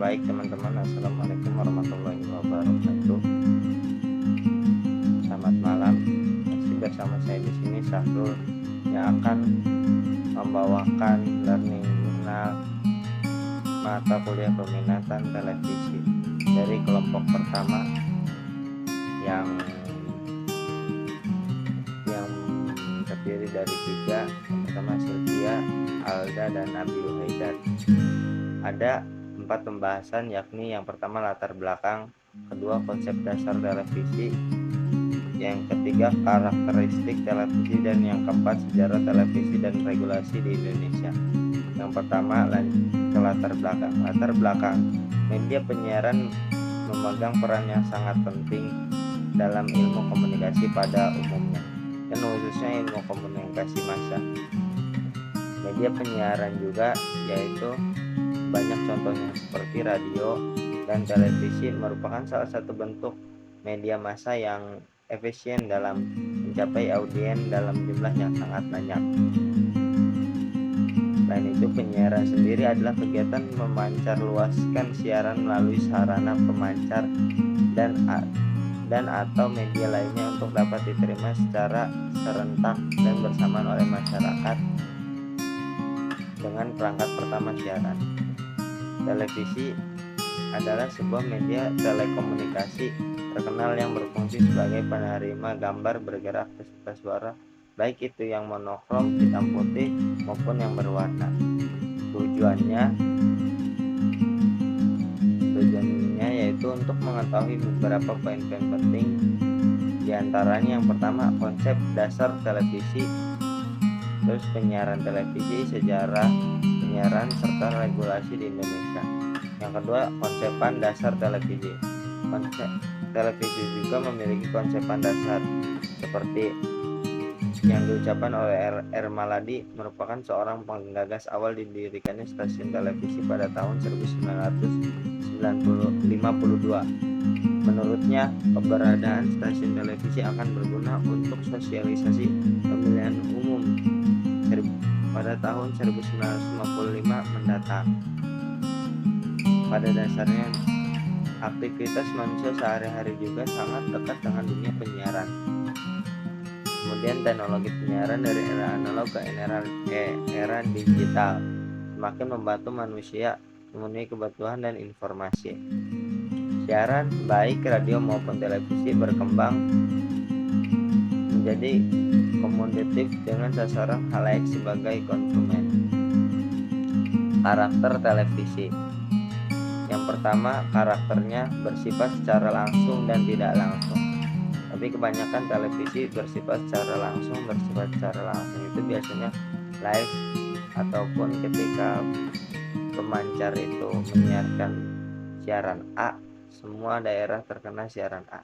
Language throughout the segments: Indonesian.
Baik teman-teman, assalamualaikum warahmatullahi wabarakatuh. Selamat malam. Masih bersama saya di sini Sahrul yang akan membawakan learning journal mata kuliah peminatan televisi dari kelompok pertama yang terdiri dari 3. Yang pertama Sylvia, Alda, dan Nabil Haidar. Ada 4 pembahasan, yakni yang pertama latar belakang, kedua konsep dasar televisi, yang ketiga karakteristik televisi, dan yang keempat sejarah televisi dan regulasi di Indonesia. Yang pertama ke latar belakang. Latar belakang, media penyiaran memegang peran yang sangat penting dalam ilmu komunikasi pada umumnya, dan khususnya ilmu komunikasi massa. Media penyiaran juga yaitu banyak contohnya seperti radio dan televisi merupakan salah satu bentuk media massa yang efisien dalam mencapai audiens dalam jumlah yang sangat banyak. Selain itu, penyiaran sendiri adalah kegiatan memancar luaskan siaran melalui sarana pemancar dan atau media lainnya untuk dapat diterima secara serentak dan bersamaan oleh masyarakat dengan perangkat pertama siaran. Televisi adalah sebuah media telekomunikasi terkenal yang berfungsi sebagai penerima gambar bergerak beserta suara, baik itu yang monokrom hitam putih maupun yang berwarna. Tujuannya yaitu untuk mengetahui beberapa poin-poin penting, diantaranya yang pertama konsep dasar televisi, terus penyiaran televisi, sejarah penyiaran serta regulasi di Indonesia. Yang kedua, konsepan dasar televisi. Konsep televisi juga memiliki konsepan dasar seperti yang diucapkan oleh R. Maladi, merupakan seorang penggagas awal didirikannya stasiun televisi pada tahun 1952. Menurutnya, keberadaan stasiun televisi akan berguna untuk sosialisasi pemilihan umum pada tahun 1955 mendatang. Pada dasarnya, aktivitas manusia sehari-hari juga sangat dekat dengan dunia penyiaran. Kemudian teknologi penyiaran dari era analog ke era digital semakin membantu manusia memenuhi kebutuhan dan informasi. Siaran baik radio maupun televisi berkembang menjadi komoditif dengan sasaran khalayak sebagai konsumen. Karakter televisi. Yang pertama, karakternya bersifat secara langsung dan tidak langsung. Tapi kebanyakan televisi bersifat secara langsung itu biasanya live ataupun ketika pemancar itu menyiarkan siaran A, semua daerah terkena siaran A.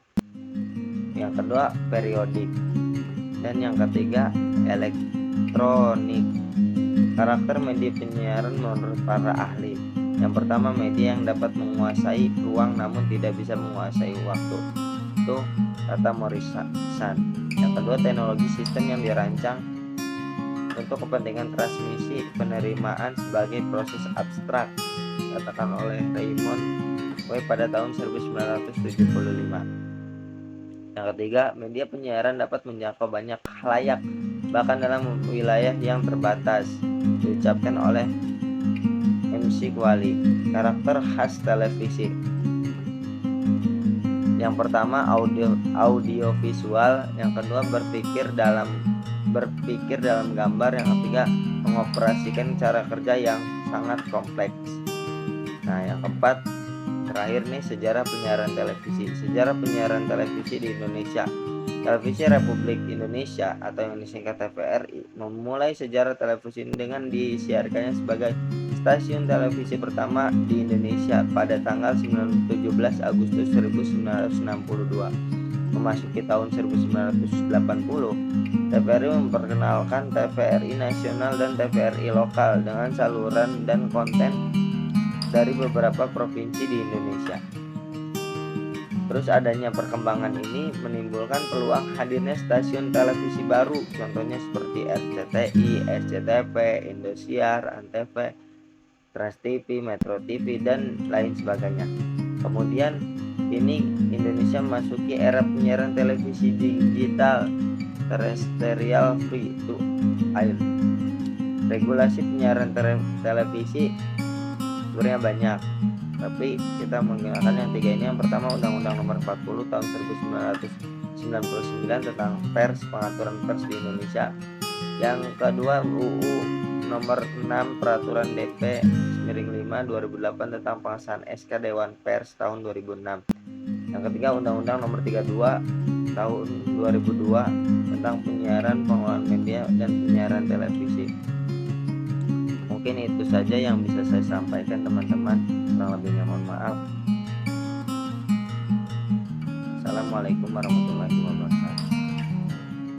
Yang kedua, periodik. Dan yang ketiga, elektronik. Karakter media penyiaran menurut para ahli. Yang pertama, media yang dapat menguasai ruang namun tidak bisa menguasai waktu. Itu kata Morrison. Yang kedua, teknologi sistem yang dirancang untuk kepentingan transmisi penerimaan sebagai proses abstrak, katakan oleh Raymond W. pada tahun 1975. Yang ketiga, media penyiaran dapat menjangkau banyak khalayak bahkan dalam wilayah yang terbatas, diucapkan oleh MC Kuali. Karakter khas televisi. Yang pertama, audio visual. Yang kedua, berpikir dalam gambar. Yang ketiga, mengoperasikan cara kerja yang sangat kompleks. Nah, yang keempat terakhir nih, sejarah penyiaran televisi. Sejarah penyiaran televisi di Indonesia. Televisi Republik Indonesia atau yang disingkat TVRI memulai sejarah televisi dengan disiarkannya sebagai stasiun televisi pertama di Indonesia pada tanggal 17 Agustus 1962. Memasuki tahun 1980, TVRI memperkenalkan TVRI nasional dan TVRI lokal dengan saluran dan konten dari beberapa provinsi di Indonesia. Terus adanya perkembangan ini menimbulkan peluang hadirnya stasiun televisi baru, contohnya seperti RCTI, SCTV, Indosiar, Antv, Trans TV, Metro TV, dan lain sebagainya. Kemudian ini Indonesia memasuki era penyiaran televisi digital terestrial free to air. Regulasi penyiaran televisi sebenarnya banyak, tapi kita menggunakan yang tiga ini. Yang pertama, Undang-Undang Nomor 40 Tahun 1999 tentang pers, pengaturan pers di Indonesia. Yang kedua, UU Nomor 6 Peraturan DP 5 2008 tentang pengesahan SK Dewan Pers tahun 2006. Yang ketiga, Undang-Undang Nomor 32 Tahun 2002 tentang penyiaran, pengelolaan media, dan penyiaran televisi. Mungkin itu saja yang bisa saya sampaikan, teman-teman. Kurang lebihnya mohon maaf. Assalamualaikum warahmatullahi wabarakatuh.